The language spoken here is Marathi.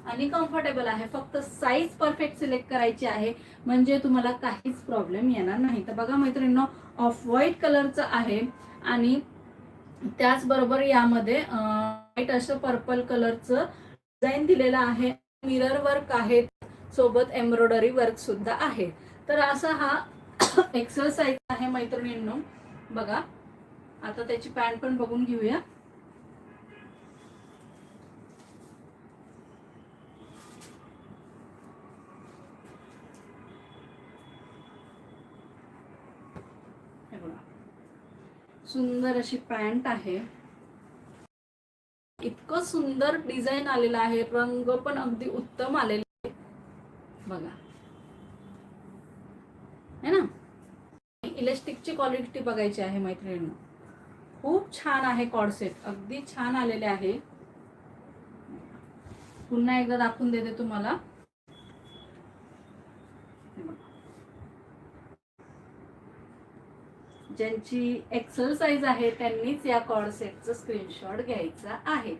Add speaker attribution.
Speaker 1: आणि कम्फर्टेबल आहे. फक्त साईज परफेक्ट सिलेक्ट करायची आहे म्हणजे तुम्हाला काहीच प्रॉब्लेम येणार नाही. तर बघा मैत्रिणींनो, ऑफ व्हाईट कलरचं आहे आणि त्याचबरोबर यामध्ये व्हाईट असं पर्पल कलरचं डिझाईन दिलेलं आहे. मिरर वर्क आहे, सोबत एम्ब्रॉयडरी वर्क सुद्धा आहे. तर असा हा एक्सेल साईज आहे मैत्रिणींनो. बघा, आता त्याची पॅन्ट पण बघून घेऊया. सुंदर अशी पॅन्ट आहे. इतकं सुंदर डिझाईन आलेलं आहे, रंग पण अगदी उत्तम आलेले आहे. बघा है ना. इलास्टिकची क्वालिटी बघायची आहे मैत्रिणींनो. खूप छान आहे. कॉर्डसेट अगदी छान आलेले आहे. पुन्हा एकदा दाखवून देते तुम्हाला. ज्यांची एक्सेल साईज आहे त्यांनीच या कॉर्डसेटचा स्क्रीनशॉट घ्यायचा आहे.